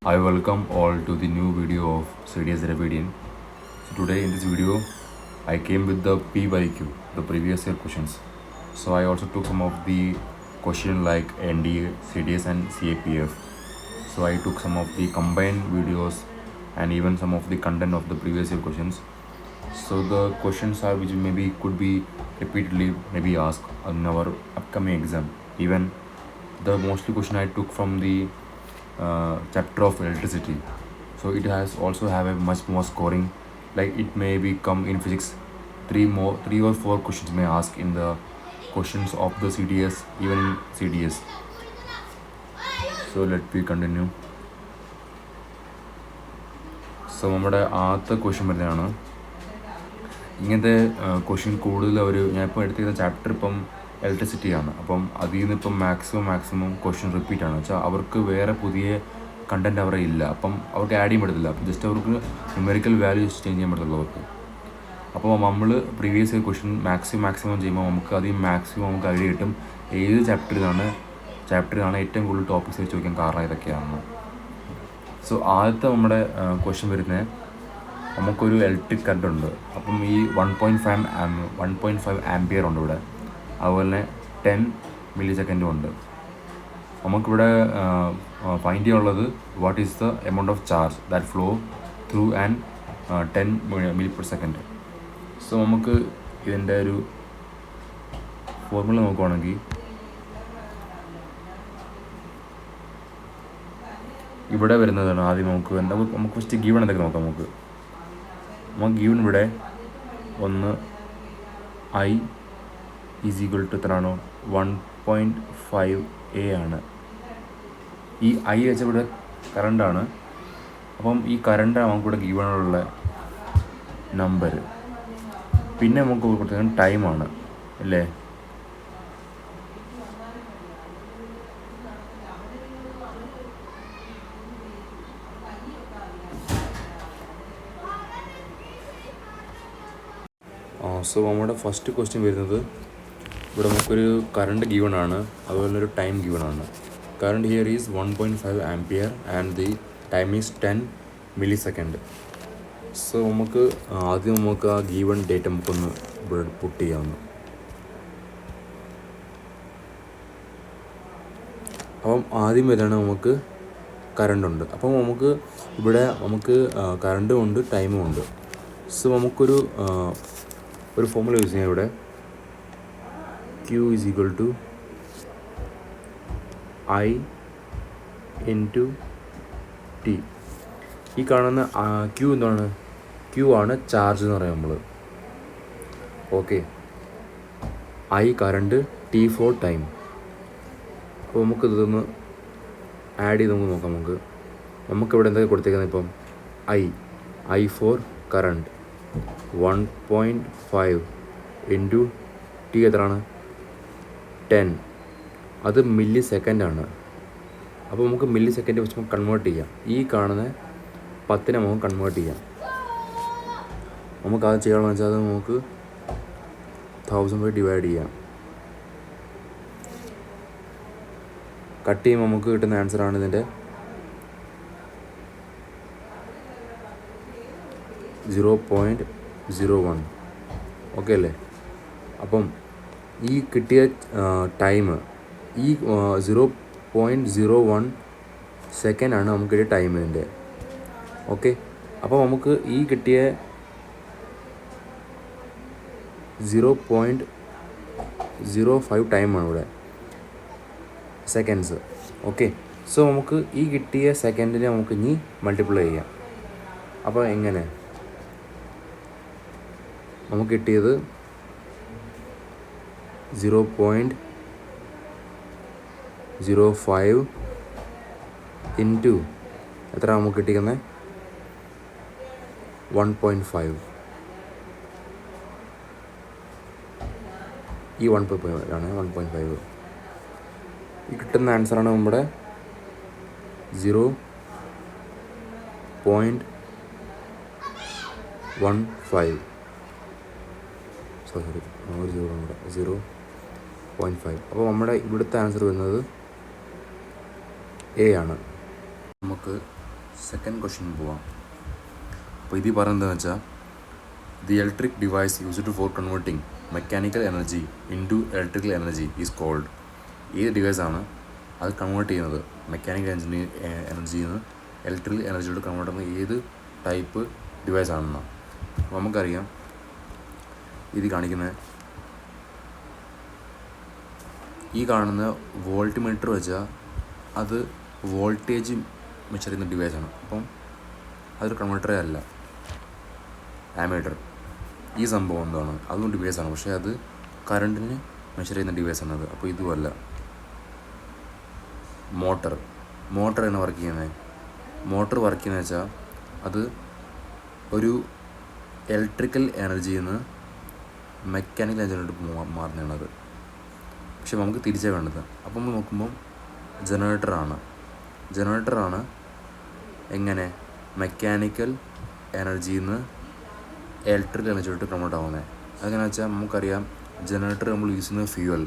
I welcome all to the new video of CDS Rebellion. So today in this video, I came with the PYQ, the previous year questions. So I also took some of the question like NDA, CDS and CAPF. So I took some of the combined videos and even some of the content of the previous year questions. So the questions are which maybe could be repeatedly maybe asked in our upcoming exam. Even the mostly question I took from the chapter of electricity. So it has also have a much more scoring. Like it may become in physics, three or four questions may ask in the questions of the CDS, even in CDS. So let me continue. So നമ്മുടെ ആദ്യത്തെ question വരുന്നതാണ് ഇങ്ങനത്തെ question കൂടുതൽ ഞാനിപ്പോൾ എടുത്തിരുന്ന chapter ഇപ്പം ഇലക്ട്രിസിറ്റിയാണ്. അപ്പം അതിൽ നിന്ന് ഇപ്പം മാക്സിമം ക്വസ്റ്റ്യൻ റിപ്പീറ്റ് ആണ് വെച്ചാൽ അവർക്ക് വേറെ പുതിയ കണ്ടൻറ്റ് അവരെ ഇല്ല. അപ്പം അവർക്ക് ആഡ് ചെയ്യാൻ പറ്റത്തില്ല. അപ്പം ജസ്റ്റ് അവർക്ക് ന്യൂമെറിക്കൽ വാല്യൂസ് ചേഞ്ച് ചെയ്യാൻ പറ്റത്തുള്ളൂ അവർക്ക്. അപ്പോൾ നമ്മൾ പ്രീവിയസ് ക്വസ്റ്റ്യൻ മാക്സിമം ചെയ്യുമ്പോൾ നമുക്ക് അതിൽ നമുക്ക് ഐഡിയ കിട്ടും ഏത് ചാപ്റ്ററിലാണ് ഏറ്റവും കൂടുതൽ ടോപ്പിക്സ് വെച്ച് ചോദിക്കാൻ കാരണം ഇതൊക്കെയാണ്. സോ ആദ്യത്തെ നമ്മുടെ ക്വസ്റ്റ്യൻ വരുന്നത് നമുക്കൊരു ഇലക്ട്രിക് കറണ്ട് ഉണ്ട്. അപ്പം ഈ 1.5 ആംപിയർ ഉണ്ട് ഇവിടെ. അതുപോലെ തന്നെ 10 മില്ലി സെക്കൻഡും ഉണ്ട്. നമുക്കിവിടെ ഫൈൻഡ് ചെയ്യാനുള്ളത് what is the amount of charge that flow through and 10 milli per second. So നമുക്ക് ഇതിൻ്റെ ഒരു ഫോർമുല നോക്കുവാണെങ്കിൽ ഇവിടെ വരുന്നതാണ് ആദ്യം നമുക്ക് ഫസ്റ്റ് ഗീവൺ എന്തൊക്കെ നോക്കാം. നമുക്ക് ഗീവൺ ഇവിടെ ഒന്ന് ഐ ഈസ് ഈക്വൽ ടു എത്രയാണോ 1.5 A ആണ്. ഈ ഐ വെച്ച ഇവിടെ കറണ്ടാണ്. അപ്പം ഈ കറണ്ട് നമുക്കിവിടെ ഗീവണുള്ള നമ്പർ. പിന്നെ നമുക്ക് കൊടുത്തിരിക്കുന്നത് ടൈമാണ് അല്ലേ. സോ നമ്മുടെ ഫസ്റ്റ് ക്വസ്റ്റ്യൻ വരുന്നത് ഇവിടെ നമുക്കൊരു കറണ്ട് ഗീവൺ ആണ്, അതുപോലെ ഒരു ടൈം ഗീവൺ ആണ്. Current here is 1.5 ampere and the time is 10 milli second. So ആദ്യം നമുക്ക് ആ ഗീവൺ ഡേറ്റ് നമുക്കൊന്ന് ഇവിടെ പുട്ട് ചെയ്യാവുന്നു. അപ്പം ആദ്യം വരെയാണ് നമുക്ക് കറണ്ടുണ്ട്. അപ്പം ഇവിടെ കറണ്ടും ഉണ്ട് ടൈമും ഉണ്ട്. സോ നമുക്കൊരു ഫോർമുല യൂസ് ചെയ്യാം. ഇവിടെ Q is equal to I into T. ഈ കാണുന്ന Q എന്താണ്? Q ആണ് ചാർജ് എന്ന് പറയാം നമ്മൾ. Okay, I current, T for time. അപ്പോൾ നമുക്കിതൊന്ന് ആഡ് ചെയ്ത് നോക്കാം. നമുക്കിവിടെ എന്തൊക്കെ കൊടുത്തേക്കുന്നത് ഇപ്പം I for current 1.5 into T എത്രയാണ് 10. അത് മില്ലി സെക്കൻഡാണ്. അപ്പോൾ നമുക്ക് മില്ലി സെക്കൻഡ് വെച്ച് നമുക്ക് കൺവേർട്ട് ചെയ്യാം. ഈ കാണുന്ന 10 നമുക്ക് കൺവേർട്ട് ചെയ്യാം. അത് ചെയ്യണമെന്ന് വെച്ചാൽ അത് നമുക്ക് 1000 ഡിവൈഡ് ചെയ്യാം. കട്ട് ചെയ്യുമ്പോൾ നമുക്ക് കിട്ടുന്ന ആൻസറാണ് ഇതിൻ്റെ 0.01. ഓക്കെ അല്ലേ. അപ്പം ഈ കിട്ടിയ ടൈം ഈ 0.01 സെക്കൻഡാണ് നമുക്ക് കിട്ടിയ ടൈം ഇതിൻ്റെ. ഓക്കെ, അപ്പോൾ നമുക്ക് ഈ കിട്ടിയ 0.05 ടൈമാണ് ഇവിടെ സെക്കൻഡ്സ്. ഓക്കെ, സോ നമുക്ക് ഈ കിട്ടിയ സെക്കൻഡിനെ നമുക്ക് ഇനി മൾട്ടിപ്ലൈ ചെയ്യാം. അപ്പോൾ എങ്ങനെ നമുക്ക് കിട്ടിയത് 0.05 ഇൻറ്റു എത്ര നമുക്ക് കിട്ടിക്കുന്നത് 1.5. ഈ 1.5 ആണ് 1.5. ഈ കിട്ടുന്ന ആൻസറാണ് നമ്മുടെ 0.15. 0.5. അപ്പോൾ നമ്മുടെ ഇവിടുത്തെ ആൻസർ വരുന്നത് A ആണ്. നമുക്ക് സെക്കൻഡ് ക്വസ്റ്റ്യൻ പോവാം. അപ്പോൾ ഇതിൽ പറയുന്നതെന്ന് വെച്ചാൽ the electric device used for converting mechanical energy into electrical energy is called. ഏത് ഡിവൈസാണ് അത് കൺവേർട്ട് ചെയ്യുന്നത് മെക്കാനിക്കൽ എനർജിയിൽ നിന്ന് ഇലക്ട്രിക്കൽ എനർജിയോട് കൺവേർട്ട് ചെയ്യുന്ന ഏത് ടൈപ്പ് ഡിവൈസ് ആണെന്നാണ്. അപ്പോൾ നമുക്കറിയാം ഇത് കാണിക്കുന്നത് ഈ കാണുന്ന വോൾട്ട് മീറ്റർ വെച്ചാൽ അത് വോൾട്ടേജ് മെഷർ ചെയ്യുന്ന ഡിവൈസാണ്. അപ്പം അതൊരു കൺവേർട്ടറേ അല്ല. ആമീറ്റർ ഈ സംഭവം എന്താണ് അതും ഡിവൈസാണ്, പക്ഷേ അത് കറണ്ടിന് മെഷർ ചെയ്യുന്ന ഡിവൈസാണ് അത്. അപ്പോൾ ഇതുമല്ല. മോട്ടർ എന്ന് വർക്ക് ചെയ്യുന്നത് മോട്ടർ വർക്ക് ചെയ്യുന്നത് വെച്ചാൽ അത് ഒരു ഇലക്ട്രിക്കൽ എനർജിയിൽ നിന്ന് മെക്കാനിക്കൽ എനർജിയിലോട്ട് മാറുന്നതാണത്. പക്ഷെ നമുക്ക് തിരിച്ചേ വേണ്ടത്. അപ്പം നമ്മൾ നോക്കുമ്പം ജനറേറ്ററാണ് എങ്ങനെ മെക്കാനിക്കൽ എനർജിയിൽ നിന്ന് ഇലക്ട്രിക്കൽ എനർജിയിലോട്ട് കൺവേർട്ട് ആവുന്നത്. അതെങ്ങനെയാണെന്ന് വെച്ചാൽ നമുക്കറിയാം ജനറേറ്റർ നമ്മൾ യൂസ് ചെയ്യുന്നത് ഫ്യൂവൽ.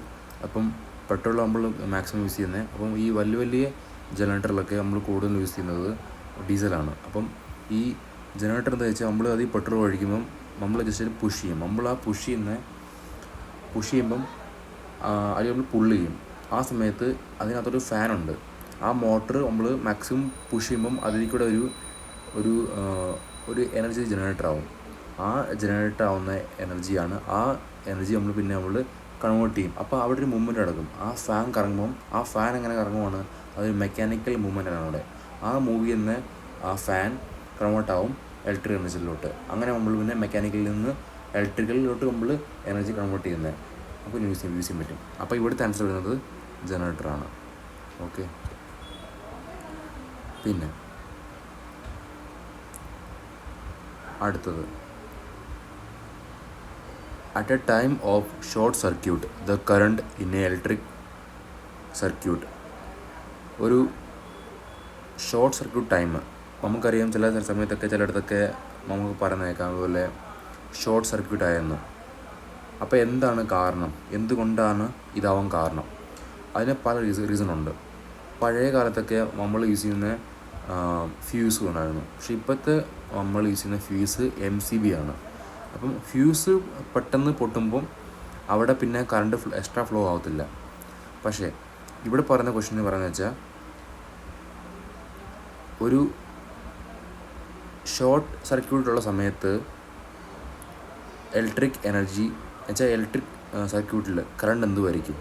അപ്പം പെട്രോൾ നമ്മൾ മാക്സിമം യൂസ് ചെയ്യുന്നത്. അപ്പം ഈ വലിയ ജനറേറ്ററിലൊക്കെ നമ്മൾ കൂടുതൽ യൂസ് ചെയ്യുന്നത് ഡീസലാണ്. അപ്പം ഈ ജനറേറ്റർ എന്താ വെച്ചാൽ നമ്മൾ അത് ഈ പെട്രോൾ ഒഴിക്കുമ്പം നമ്മൾ ജസ്റ്റ് പുഷ് ചെയ്യും. നമ്മൾ ആ പുഷ് ചെയ്യുമ്പം അത് നമ്മൾ പുള്ള് ചെയ്യും. ആ സമയത്ത് അതിനകത്തൊരു ഫാനുണ്ട്. ആ മോട്ടർ നമ്മൾ മാക്സിമം പുഷ് ചെയ്യുമ്പം അതിൽ കൂടെ ഒരു എനർജി ജനറേറ്റർ ആവും. ആ ജനറേറ്റർ ആവുന്ന എനർജിയാണ്. ആ എനർജി നമ്മൾ കൺവേർട്ട് ചെയ്യും. അപ്പോൾ അവിടെ ഒരു മൂവ്മെൻറ്റ് നടക്കും. ആ ഫാൻ കറങ്ങുമ്പം ആ ഫാൻ എങ്ങനെ കറങ്ങുവാണ് അതൊരു മെക്കാനിക്കൽ മൂവ്മെൻറ്റാണ് അവിടെ. ആ മൂവി നിന്ന് ആ ഫാൻ കൺവേർട്ട് ആവും ഇലക്ട്രിക്കൽ എനർജിയിലോട്ട്. അങ്ങനെ നമ്മൾ മെക്കാനിക്കലിൽ നിന്ന് ഇലക്ട്രിക്കലിലോട്ട് നമ്മൾ എനർജി കൺവേർട്ട് ചെയ്യുന്നത്. അപ്പോൾ യൂസ് ചെയ്യാൻ പറ്റും. അപ്പോൾ ഇവിടുത്തെ ആൻസർ വരുന്നത് ജനറേറ്ററാണ്. ഓക്കെ. പിന്നെ അടുത്തത് at a time of short circuit the current in a electric circuit. ഒരു ഷോർട്ട് സർക്യൂട്ട് ടൈം നമുക്കറിയാം. ചില സമയത്തൊക്കെ ചിലയിടത്തൊക്കെ നമുക്ക് പറയുന്നേക്കാം അതുപോലെ ഷോർട്ട് സർക്യൂട്ട് ആയെന്ന്. അപ്പോൾ എന്താണ് കാരണം, എന്തുകൊണ്ടാണ് ഇതാവാൻ കാരണം? അതിന് പല റീസണുണ്ട്. പഴയ കാലത്തൊക്കെ നമ്മൾ യൂസ് ചെയ്യുന്ന ഫ്യൂസ് ഉണ്ടായിരുന്നു. പക്ഷെ ഇപ്പോഴത്തെ നമ്മൾ യൂസ് ചെയ്യുന്ന ഫ്യൂസ് MCB ആണ്. അപ്പം ഫ്യൂസ് പെട്ടെന്ന് പൊട്ടുമ്പം അവിടെ പിന്നെ കറണ്ട് എക്സ്ട്രാ ഫ്ലോ ആവത്തില്ല. പക്ഷേ ഇവിടെ പറയുന്ന ക്വസ്റ്റ്യൻ പറയുന്നത് വെച്ചാൽ ഒരു ഷോർട്ട് സർക്യൂട്ടുള്ള സമയത്ത് ഇലക്ട്രിക് എനർജി വെച്ചാൽ ഇലക്ട്രിക് സർക്യൂട്ടിൽ കറണ്ട് എന്തുമായിരിക്കും?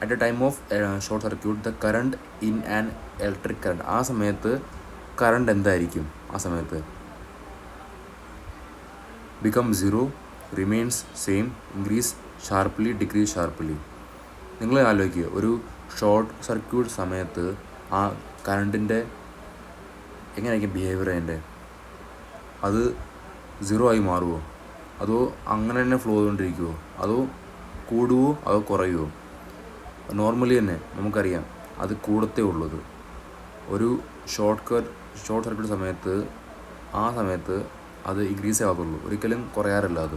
At a time of short circuit the current in an electric current. ആ സമയത്ത് കറണ്ട് എന്തായിരിക്കും? ആ സമയത്ത് become zero, remains same, increase sharply, decrease sharply. നിങ്ങൾ ആലോചിക്കുക, ഒരു ഷോർട്ട് സർക്യൂട്ട് സമയത്ത് ആ കറണ്ടിൻ്റെ എങ്ങനെയായിരിക്കും ബിഹേവിയർ? അതിൻ്റെ അത് 0 ആയി മാറുമോ, അതോ അങ്ങനെ തന്നെ ഫ്ലോ ചെയ്തുകൊണ്ടിരിക്കുമോ, അതോ കൂടുമോ, അതോ കുറയുമോ? നോർമലി തന്നെ നമുക്കറിയാം അത് കൂടത്തേ ഉള്ളത്. ഒരു ഷോർട്ട് സർക്യൂട്ട് സമയത്ത് ആ സമയത്ത് അത് ഇൻക്രീസ് ആകത്തുള്ളൂ, ഒരിക്കലും കുറയാറില്ല. അത്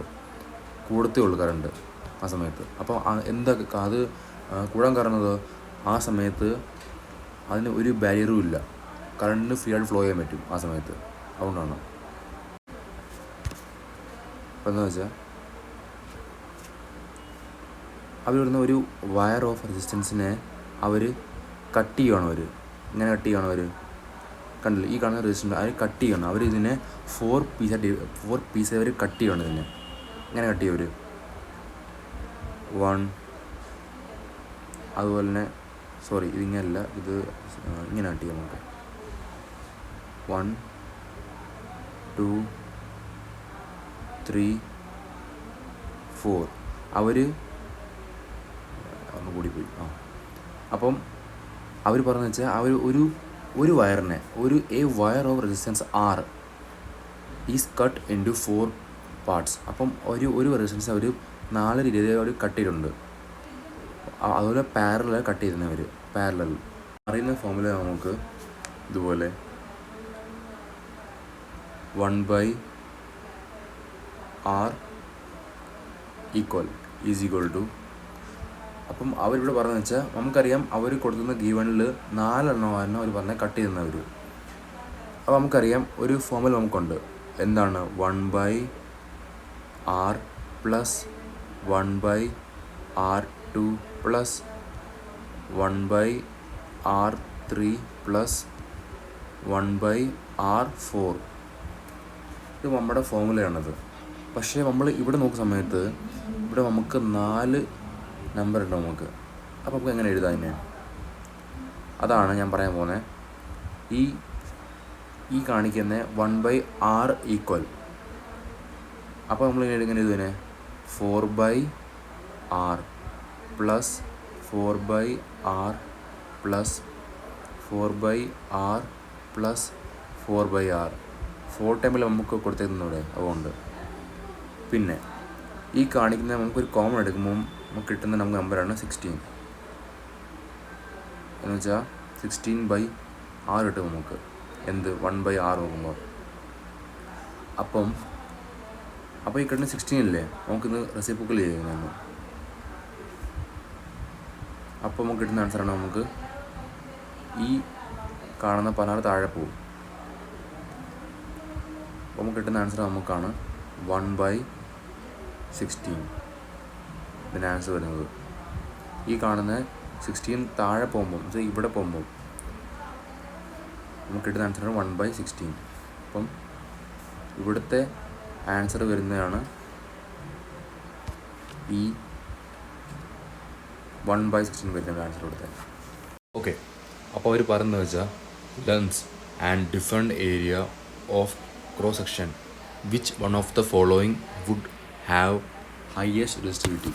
കൂടത്തേ ഉള്ളൂ കറണ്ട് ആ സമയത്ത്. അപ്പോൾ എന്താ അത് കൂടാൻ കാരണത്? ആ സമയത്ത് അതിന് ഒരു ബാരിയറും ഇല്ല, കറണ്ടിന് ഫ്രീ ആയിട്ട് ഫ്ലോ ചെയ്യാൻ പറ്റും ആ സമയത്ത്. അതുകൊണ്ടാണ്. അപ്പോൾ എന്താ വെച്ചാൽ അവരിടുന്ന ഒരു വയർ ഓഫ് റെസിസ്റ്റൻസിനെ അവർ കട്ട് ചെയ്യുകയാണ്. ഇങ്ങനെ കട്ട് ചെയ്യുകയാണ് കണ്ടില്ല, ഈ കാണുന്ന റെസിസ്റ്റൻസ് അവർ കട്ട് ചെയ്യണം. അവർ ഇതിനെ 4 പീസ് അവർ കട്ട് ചെയ്യണം. ഇതിനെ ഇങ്ങനെ കട്ട് ചെയ്യും 1. അതുപോലെ തന്നെ ഇതിങ്ങനെയല്ല, ഇത് ഇങ്ങനെ കട്ട് ചെയ്യാം നമുക്ക്. 1 2 3 4 അവർ ഒന്ന് കൂടിപ്പോയി. അപ്പം അവർ പറഞ്ഞതെന്ന് വെച്ചാൽ അവർ ഒരു വയറിനെ a wire of resistance R is cut into 4 parts. അപ്പം ഒരു റെസിസ്റ്റൻസ് അവർ 4 രീതിയിൽ അവർ കട്ട് ചെയ്തിട്ടുണ്ട്. അതുപോലെ പാരലൽ കട്ട് ചെയ്യുന്നവർ പാരലൽ അറിയുന്ന ഫോമുല നമുക്ക് ഇതുപോലെ 1/R ഈസ് ഈക്വൽ ടു. അപ്പം അവരിവിടെ പറഞ്ഞതെന്ന് വെച്ചാൽ നമുക്കറിയാം അവർ കൊടുക്കുന്ന ഗീവണിൽ 4 എണ്ണമായിരുന്നു അവർ പറഞ്ഞ കട്ട് ചെയ്യുന്നവർ. അപ്പോൾ നമുക്കറിയാം ഒരു ഫോമുല നമുക്കുണ്ട്, എന്താണ് 1/r + 1/r2 + 1/r3 + 1/r4. ഇത് നമ്മുടെ ഫോമുലയാണത്. പക്ഷേ നമ്മൾ ഇവിടെ നോക്കുന്ന സമയത്ത് ഇവിടെ നമുക്ക് 4 നമ്പർ ഉണ്ട് നമുക്ക്. അപ്പോൾ നമുക്ക് എങ്ങനെ എഴുതാം അതിനെ? അതാണ് ഞാൻ പറയാൻ പോകുന്നത്. ഈ കാണിക്കുന്ന 1/r ഈക്വൽ. അപ്പോൾ നമ്മൾ എങ്ങനെ എഴുതുന്നേ? 4/r + 4/r + 4/r + 4/r. 4 ടൈമിൽ നമുക്ക് കൊടുത്തേക്കുന്നൂടെ, അതുകൊണ്ട്. പിന്നെ ഈ കാണിക്കുന്ന നമുക്കൊരു കോമൺ എടുക്കുമ്പം നമുക്ക് കിട്ടുന്ന നമ്പറാണ് 16. എന്ന് വെച്ചാൽ 16/r കിട്ടും നമുക്ക്. എന്ത് 1/r നോക്കുമ്പോൾ. അപ്പോൾ ഈ കിട്ടുന്ന 16 അല്ലേ, നമുക്കിന്ന് റെസിപ്രോക്കൽ ചെയ്യുന്നതാണ്. അപ്പോൾ നമുക്ക് കിട്ടുന്ന ആൻസറാണ് നമുക്ക് ഈ കാണുന്ന 16 താഴെ പോകും. അപ്പോൾ നമുക്ക് കിട്ടുന്ന ആൻസർ നമുക്കാണ് 1/16. ഇതിൻ്റെ ആൻസർ വരുന്നത് ഈ കാണുന്ന 16 താഴെ പോകുമ്പം, ഇവിടെ പോകുമ്പോൾ നമുക്ക് കിട്ടുന്ന ആൻസറാണ് 1/16. അപ്പം ഇവിടുത്തെ ആൻസർ വരുന്നതാണ് ഈ 1/16 വരുന്ന ആൻസർ ഇവിടുത്തെ. ഓക്കെ, അപ്പോൾ അവർ പറയുന്നത് വെച്ചാൽ lengths and different area of cross section which one of the following would have highest resistivity.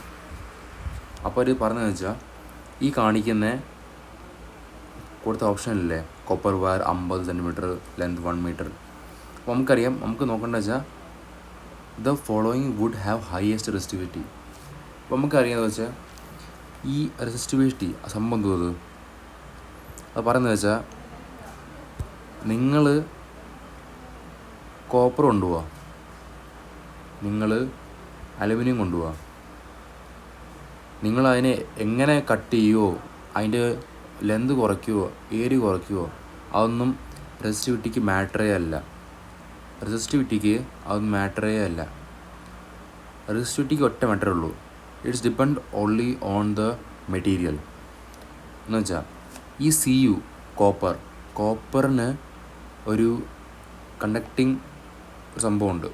അപ്പോൾ അവർ പറഞ്ഞതെന്ന് വെച്ചാൽ ഈ കാണിക്കുന്ന കൊടുത്ത ഓപ്ഷനില്ലേ, copper wire 50 centimetre, length 1 metre. അപ്പോൾ നമുക്കറിയാം, നമുക്ക് നോക്കേണ്ടത് വെച്ചാൽ the following would have highest resistivity. അപ്പോൾ നമുക്കറിയാമെന്ന് വെച്ചാൽ ഈ റെസിസ്റ്റിവിറ്റി സംഭവം തോന്നുന്നത് അത് പറയുന്നത് വെച്ചാൽ നിങ്ങൾ കോപ്പർ കൊണ്ടുപോവുക, നിങ്ങൾ അലുമിനിയം കൊണ്ടുപോവുക, നിങ്ങളതിനെ എങ്ങനെ കട്ട് ചെയ്യുമോ, അതിൻ്റെ ലെന്ത് കുറയ്ക്കുമോ ഏരിയ കുറയ്ക്കുമോ, അതൊന്നും റെസിസ്റ്റിവിറ്റിക്ക് മാറ്ററേ അല്ല. റെസിസ്റ്റിവിറ്റിക്ക് ഒറ്റ മാറ്ററേ ഉള്ളൂ. It's depend only on the material. എന്ന് വെച്ചാൽ ഈ CU കോപ്പറിന് ഒരു കണ്ടക്റ്റിംഗ് സംഭവമുണ്ട്,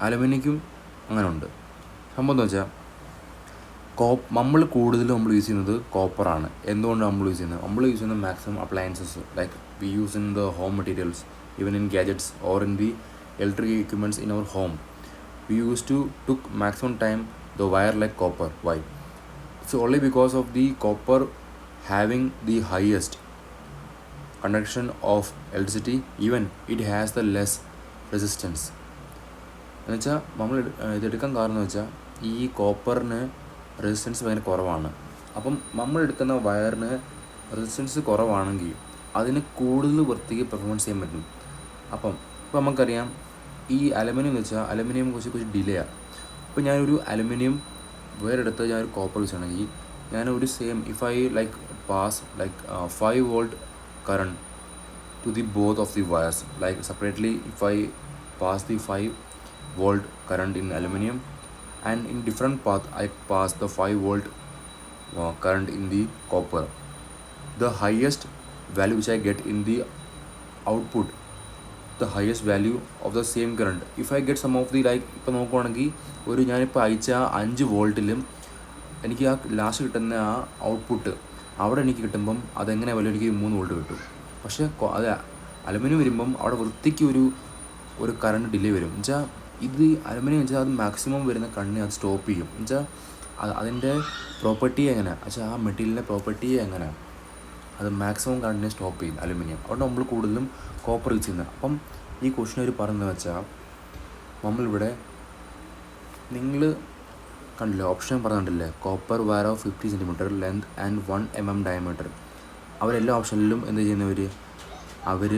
അലുമിനിയക്കും അങ്ങനെ ഉണ്ട്. സംഭവം എന്ന് വെച്ചാൽ നമ്മൾ കൂടുതലും യൂസ് ചെയ്യുന്നത് കോപ്പറാണ്. എന്തുകൊണ്ട് നമ്മൾ യൂസ് ചെയ്യുന്നത് maximum appliances like we use in the home materials, even in gadgets or in the electric equipments in our home. We used to took maximum time the wire like copper. Why? It's only because of the copper having the highest conduction of electricity, even it has the less resistance. എന്നുവെച്ചാൽ നമ്മൾ ഇതെടുക്കാൻ കാരണം എന്ന് വെച്ചാൽ ഈ കോപ്പറിന് resistance ഭയങ്കര കുറവാണ്. അപ്പം നമ്മൾ എടുക്കുന്ന വയറിന് റെസിസ്റ്റൻസ് കുറവാണെങ്കിൽ അതിന് കൂടുതൽ വൃത്തിക്ക് പെർഫോമൻസ് ചെയ്യാൻ പറ്റും. അപ്പോൾ നമുക്കറിയാം ഈ അലുമിനിയം എന്ന് വെച്ചാൽ അലുമിനിയം കുറച്ച് ഡിലേ ആണ്. അപ്പോൾ ഞാനൊരു അലുമിനിയം വേറെ എടുത്ത് ഞാനൊരു കോപ്പർ യൂസ് ചെയ്യണമെങ്കിൽ ഞാനൊരു same if I like pass like 5 volt current to the both of the wires, like separately if I pass the 5 volt current in aluminum and in different path I pass the 5 volt current in the copper, the highest value which I get in the output, the highest value of the same current, if I get some of the like ഇപ്പോൾ നോക്കുവാണെങ്കിൽ ഒരു ഞാനിപ്പോൾ അയച്ച 5 വോൾട്ടിലും എനിക്ക് ആ last കിട്ടുന്ന ആ output അവിടെ എനിക്ക് കിട്ടുമ്പം അതെങ്ങനെ വല്ല എനിക്ക് 3 വോൾട്ട് കിട്ടും. പക്ഷേ അത് അലുമിനിയം വരുമ്പം അവിടെ വൃത്തിക്ക് ഒരു കറണ്ട് ഡിലേ വരും. എന്നുവെച്ചാൽ ഇത് അലുമിനിയം വെച്ചാൽ അത് മാക്സിമം വരുന്ന കണ്ണിനെ അത് സ്റ്റോപ്പ് ചെയ്യും. എന്നുവെച്ചാൽ അതിൻ്റെ പ്രോപ്പർട്ടി എങ്ങനെയാണ് വെച്ചാൽ ആ മെറ്റീരിയലിൻ്റെ പ്രോപ്പർട്ടി എങ്ങനെയാണ് അത് മാക്സിമം കറണ്ടിനെ സ്റ്റോപ്പ് ചെയ്യും അലുമിനിയം. അതുകൊണ്ട് നമ്മൾ കൂടുതലും കോപ്പർ യൂസ് ചെയ്യുന്നത്. അപ്പം ഈ ക്വസ്റ്റ്യൻ അവർ പറയുന്നത് വെച്ചാൽ നമ്മളിവിടെ നിങ്ങൾ കണ്ടില്ലേ ഓപ്ഷൻ പറഞ്ഞിട്ടില്ലേ, copper wire of 50 centimetre length and 1 mm diameter. അവരെല്ലാ ഓപ്ഷനിലും എന്ത് ചെയ്യുന്നവർ അവർ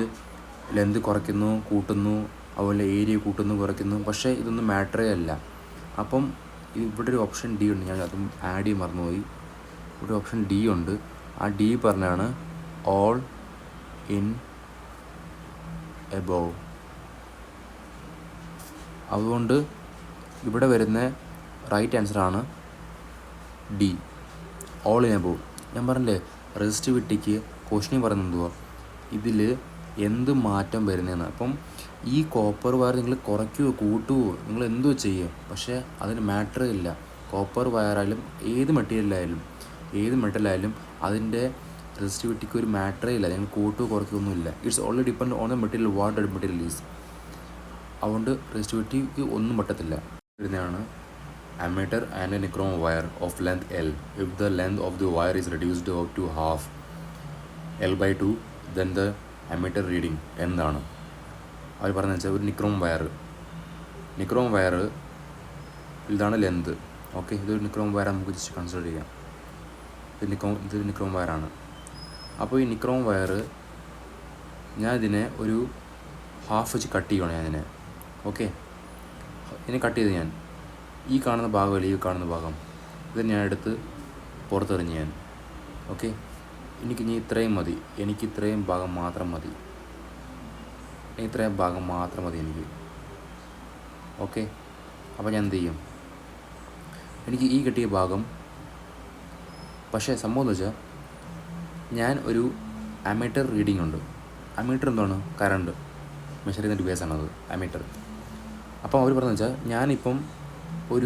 ലെന്ത് കുറയ്ക്കുന്നു കൂട്ടുന്നു, അതുപോലെ ഏരിയ കൂട്ടുന്നു കുറയ്ക്കുന്നു. പക്ഷേ ഇതൊന്നും മാറ്ററേ അല്ല. അപ്പം ഇവിടെ ഒരു ഓപ്ഷൻ ഡി ഉണ്ട്, ഞാൻ അതും ആഡ് ചെയ്യാൻ മറന്നുപോയി. ഇവിടെ ഓപ്ഷൻ ഡി ഉണ്ട്. ആ ഡി പറഞ്ഞാണ് ഓൾ ഇൻ എബോവ്. അതുകൊണ്ട് ഇവിടെ വരുന്ന റൈറ്റ് ആൻസറാണ് ഡി, ഓൾ ഇൻ എബോവ്. ഞാൻ പറഞ്ഞില്ലേ റെസിസ്റ്റിവിറ്റിക്ക് ക്വസ്റ്റ്യൻ പറയുന്നത് എന്തുവാ, ഇതിൽ എന്ത് മാറ്റം വരുന്നതെന്ന്. അപ്പം ഈ കോപ്പർ വയർ നിങ്ങൾ കുറയ്ക്കുമോ കൂട്ടുമോ നിങ്ങൾ എന്തോ ചെയ്യുക, പക്ഷേ അതിന് മാറ്റർ ഇല്ല. കോപ്പർ വയറായാലും ഏത് മെറ്റീരിയലായാലും അതിൻ്റെ റെസിസ്റ്റിവിറ്റിക്ക് ഒരു മാറ്ററേ ഇല്ല. നിങ്ങൾ കൂട്ടുകയോ കുറയ്ക്കുകയൊന്നുമില്ല. It's only depend on the material, what the material is. അതുകൊണ്ട് റെസിസ്റ്റിവിറ്റിക്ക് ഒന്നും പറ്റത്തില്ല. വരുന്നതാണ് ammeter and a nichrome wire of length L. If the length of the wire is reduced to half L/2, then the ammeter reading എന്താണ് അവർ പറഞ്ഞതെന്ന് വെച്ചാൽ, ഒരു nichrome wire ഇതാണ് ലെന്ത്. ഓക്കെ, ഇതൊരു നിക്രോം വയർ നമുക്ക് ജസ്റ്റ് കൺസിഡർ ചെയ്യാം. ഇത് nichrome വയറാണ്. അപ്പോൾ ഈ നിക്രോം വയർ ഞാൻ ഇതിനെ ഒരു ഹാഫ് വെച്ച് കട്ട് ചെയ്യുകയാണ് ഞാനിതിനെ. ഓക്കെ, ഇതിനെ കട്ട് ചെയ്ത് ഞാൻ ഈ കാണുന്ന ഭാഗമല്ല ഈ കാണുന്ന ഭാഗം ഇത് ഞാൻ എടുത്ത് പുറത്തെറിഞ്ഞ് ഞാൻ. ഓക്കെ, എനിക്ക് ഇനി ഇത്രയും മതി, എനിക്ക് ഇത്രയും ഭാഗം മാത്രം മതി എനിക്ക്. ഓക്കെ, അപ്പോൾ ഞാൻ എന്ത് ചെയ്യും, എനിക്ക് ഈ കിട്ടിയ ഭാഗം, പക്ഷേ സംഭവം എന്ന് വെച്ചാൽ ഞാൻ ഒരു അമ്മീറ്റർ റീഡിംഗ് ഉണ്ട്. അമ്മീറ്റർ എന്താണ്, കറണ്ട് മെഷർ ചെയ്യുന്ന ഡിവൈസാണത് അമ്മീറ്റർ. അപ്പോൾ അവർ പറഞ്ഞതെന്ന് വെച്ചാൽ ഞാനിപ്പം ഇപ്പോൾ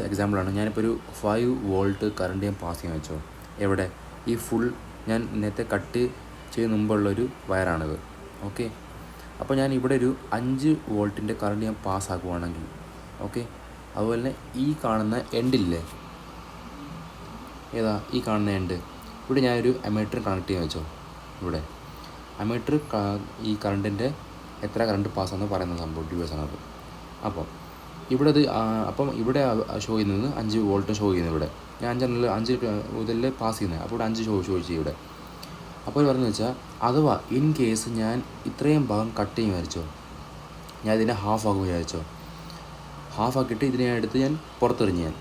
എക്സാമ്പിളാണ്, ഞാനിപ്പോൾ ഒരു 5 വോൾട്ട് കറണ്ട് ഞാൻ പാസ് ചെയ്യാൻ വെച്ചോ. എവിടെ, ഈ ഫുൾ ഞാൻ നേരത്തെ കട്ട് ചെയ്ത് മുമ്പുള്ളൊരു വയറാണിത്. ഓക്കെ, അപ്പോൾ ഞാൻ ഇവിടെ ഒരു 5 വോൾട്ടിൻ്റെ കറണ്ട് ഞാൻ പാസ്സാക്കുവാണെങ്കിൽ, ഓക്കെ, അതുപോലെ തന്നെ ഈ കാണുന്ന എൻഡില്ലേ, ഏതാ ഈ കാണുന്ന എൻഡ്, ഇവിടെ ഞാനൊരു അമ്മീറ്റർ കണക്ട് ചെയ്യാൻ വെച്ചോ. ഇവിടെ അമ്മീറ്റർ ഈ കറണ്ടിൻ്റെ എത്ര കറണ്ട് പാസ്സാണെന്ന് പറയുന്ന സംഭവം ഡിവൈസാണത്. അപ്പം ഇവിടെ ഷോ ചെയ്യുന്നത് 5 വോൾട്ട് ഷോ ചെയ്യുന്നത്. ഇവിടെ ഞാൻ 5 മുതൽ പാസ് ചെയ്യുന്നത്. അപ്പോൾ ഇവിടെ 5 ഷോ ചെയ്യും ഇവിടെ. അപ്പോൾ പറഞ്ഞു വെച്ചാൽ, അഥവാ ഇൻ കേസ് ഞാൻ ഇത്രയും ഭാഗം കട്ട് ചെയ്യും വിചാരിച്ചോ, ഞാൻ ഇതിനെ ഹാഫ് ആകും വിചാരിച്ചോ, ഹാഫ് ആക്കിയിട്ട് ഇതിനെ എടുത്ത് ഞാൻ പുറത്തെറിഞ്ഞ് ഞാൻ.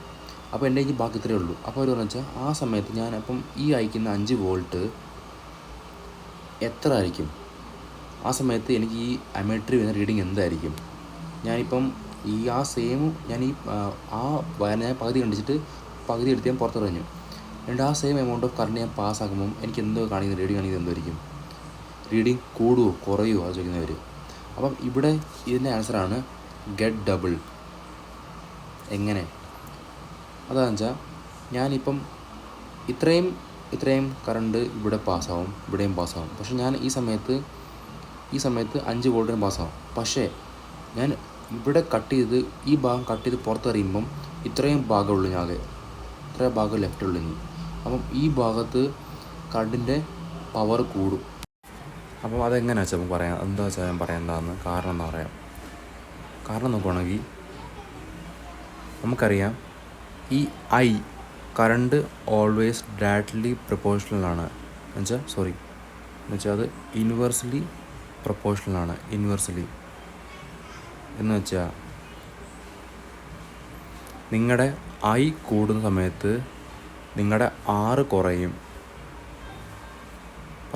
അപ്പോൾ എൻ്റെ ഈ ബാക്കി ഇത്രയേ ഉള്ളൂ. അപ്പോൾ അവർ പറഞ്ഞു വെച്ചാൽ ആ സമയത്ത് ഞാൻ അപ്പം ഈ അയക്കുന്ന 5 വോൾട്ട് എത്ര ആയിരിക്കും, ആ സമയത്ത് എനിക്ക് ഈ അമ്മീറ്ററിൽ വരുന്ന റീഡിങ് എന്തായിരിക്കും. ഞാനിപ്പം ഞാൻ വയറിനെ പകുതി കണ്ടിച്ചിട്ട് പകുതി എടുത്ത് ഞാൻ പുറത്തെറിഞ്ഞു. എന്നിട്ട് ആ സെയിം എമൗണ്ട് ഓഫ് കറണ്ട് ഞാൻ പാസ്സാക്കുമ്പം എനിക്ക് എന്തോ കാണിക്കുന്നത്, റീഡിങ് കാണിക്കുന്നത് എന്തായിരിക്കും, റീഡിങ് കൂടുമോ കുറയുമോ അത് ചോദിക്കുന്നവർ. അപ്പം ഇവിടെ ഇതിൻ്റെ ആൻസറാണ് ഗെറ്റ് ഡബിൾ. എങ്ങനെ അതാണെന്ന് വെച്ചാൽ, ഞാനിപ്പം ഇത്രയും കറണ്ട് ഇവിടെ പാസ്സാവും, ഇവിടെയും പാസ്സാവും. പക്ഷേ ഞാൻ ഈ സമയത്ത് 5 വോൾട്ടിന് പാസ്സാവും. പക്ഷേ ഞാൻ ഇവിടെ കട്ട് ചെയ്ത് ഈ ഭാഗം കട്ട് ചെയ്ത് പുറത്തെറിയുമ്പം ഇത്രയും ഭാഗമുള്ളൂ, ഇത്രയും ഭാഗം ലെഫ്റ്റ് ഉള്ളൂ ഇനി. അപ്പം ഈ ഭാഗത്ത് കറണ്ടിൻ്റെ പവർ കൂടും. അപ്പം അതെങ്ങനെയാ വെച്ചാൽ പറയാം, എന്താ വെച്ചാൽ ഞാൻ പറയാം എന്താണെന്ന്. കാരണം നോക്കുവാണെങ്കിൽ നമുക്കറിയാം, ഈ കറണ്ട് ഓൾവേസ് ഡയറക്ട്ലി പ്രൊപ്പോർഷണലാണ്. എന്നുവെച്ചാൽ അത് ഇൻവേഴ്സ്ലി പ്രൊപ്പോർഷണലാണ്. എന്ന് വെച്ചാൽ നിങ്ങളുടെ കൂടുന്ന സമയത്ത് നിങ്ങളുടെ R കുറയും.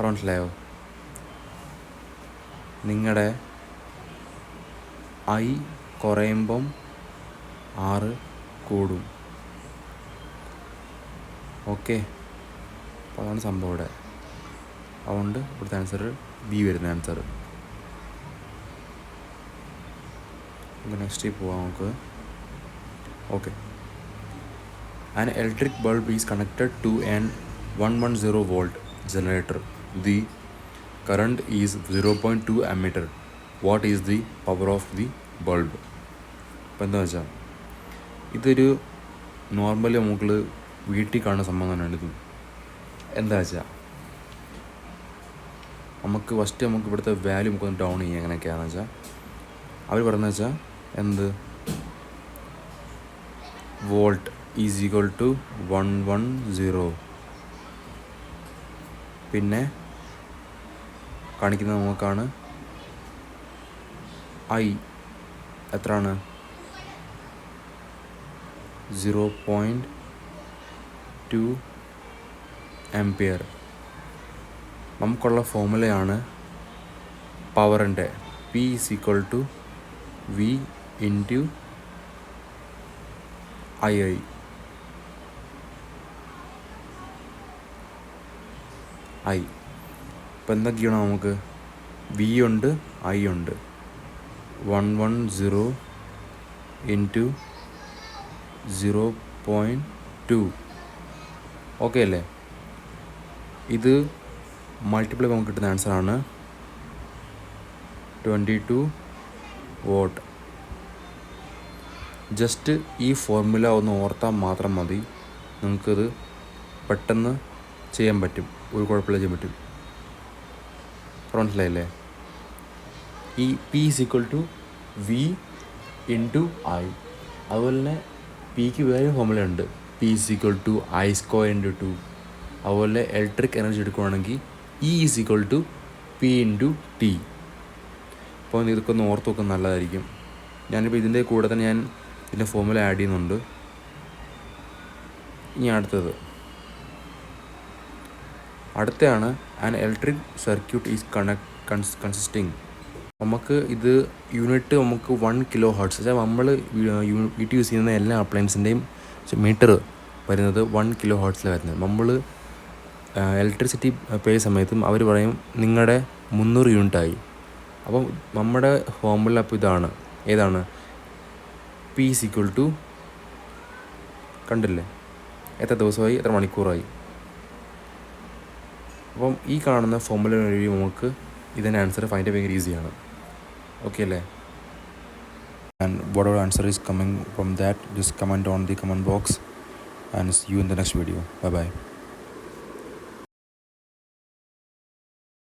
മനസ്സിലായോ? നിങ്ങളുടെ കുറയുമ്പം R കൂടും. ഓക്കെ, അപ്പോൾ അതാണ് സംഭവം ഇവിടെ. അതുകൊണ്ട് ഇവിടുത്തെ ആൻസർ ബി വരുന്ന ആൻസർ. നെക്സ്റ്റ് പോവാം നമുക്ക്. Okay, an electric bulb is connected to an 110 volt generator. The current is 0.2 ammeter. What is the power of the bulb? ഇപ്പം എന്താ വെച്ചാൽ, ഇതൊരു നോർമലി നമുക്ക് വീട്ടിൽ കാണുന്ന സംഭവം തന്നെയാണ് ഇത്. എന്താ വെച്ചാൽ നമുക്ക് ഇവിടുത്തെ വാല്യൂ നമുക്കൊന്ന് ഡൗൺ ചെയ്യാം. എങ്ങനെയൊക്കെയാണെന്ന് വെച്ചാൽ അവർ പറയുന്നത് വെച്ചാൽ എന്ത്, വോൾട്ട് ഈസ് ഈക്വൽ ടു 110. പിന്നെ കാണിക്കുന്നത് നമുക്കാണ് എത്രയാണ്, 0.2 ആംപിയർ. നമുക്കുള്ള ഫോർമുലയാണ് പവറിൻ്റെ P is equal to V into I ഇപ്പം എന്തൊക്കെയാണ് നമുക്ക് വി ഉണ്ട്, ഐ ഉണ്ട്. 110 ഇൻറ്റു 0.2. ഓക്കെ അല്ലേ? ഇത് മൾട്ടിപ്ലൈ നമുക്ക് കിട്ടുന്ന ആൻസറാണ് 22 വാട്ട്. ജസ്റ്റ് ഈ ഫോർമുല ഒന്ന് ഓർത്താൽ മാത്രം മതി, നിങ്ങൾക്കത് പെട്ടെന്ന് ചെയ്യാൻ പറ്റും, ഒരു കുഴപ്പമില്ല ചെയ്യാൻ പറ്റും. മനസ്സിലായില്ലേ? ഈ P is equal to V into I. അതുപോലെ തന്നെ പിക്ക് വേറെ ഫോർമുല ഉണ്ട്, P is equal to I square into 2. അതുപോലെ ഇലക്ട്രിക് എനർജി എടുക്കുകയാണെങ്കിൽ E is equal to P into T. അപ്പോൾ ഇതൊക്കെ ഒന്ന് ഓർത്ത് നോക്കുന്നത് നല്ലതായിരിക്കും. ഞാനിപ്പോൾ ഇതിൻ്റെ കൂടെ തന്നെ ഞാൻ ഇതിൻ്റെ ഫോർമുല ആഡ് ചെയ്യുന്നുണ്ട്. ഇനി അടുത്തയാണ് an electric circuit is consisting. നമുക്ക് ഇത് യൂണിറ്റ് നമുക്ക് 1 കിലോ ഹെർട്സ്. വെച്ചാൽ നമ്മൾ വീട്ടിൽ യൂസ് ചെയ്യുന്ന എല്ലാ അപ്ലയൻസിൻ്റെയും മീറ്റർ വരുന്നത് 1 കിലോ ഹെർട്സിൽ വരുന്നത്. നമ്മൾ ഇലക്ട്രിസിറ്റി പേ സമയത്തും അവർ പറയും നിങ്ങളുടെ 300 യൂണിറ്റായി. അപ്പം നമ്മുടെ ഫോർമുല അപ്പോൾ ഇതാണ്. ഏതാണ്? പി ഈസ് ഈക്വൽ ടു, കണ്ടില്ലേ എത്ര ദിവസമായി, എത്ര മണിക്കൂറായി. അപ്പം ഈ കാണുന്ന ഫോർമുല വഴി നമുക്ക് ഇതിൻ്റെ ആൻസർ ഫൈൻഡ് ചെയ്യാൻ ഭയങ്കര ഈസിയാണ്. ഓക്കെ അല്ലേ? And whatever answer is coming from that, just comment on the comment box and see you in the next video. Bye bye.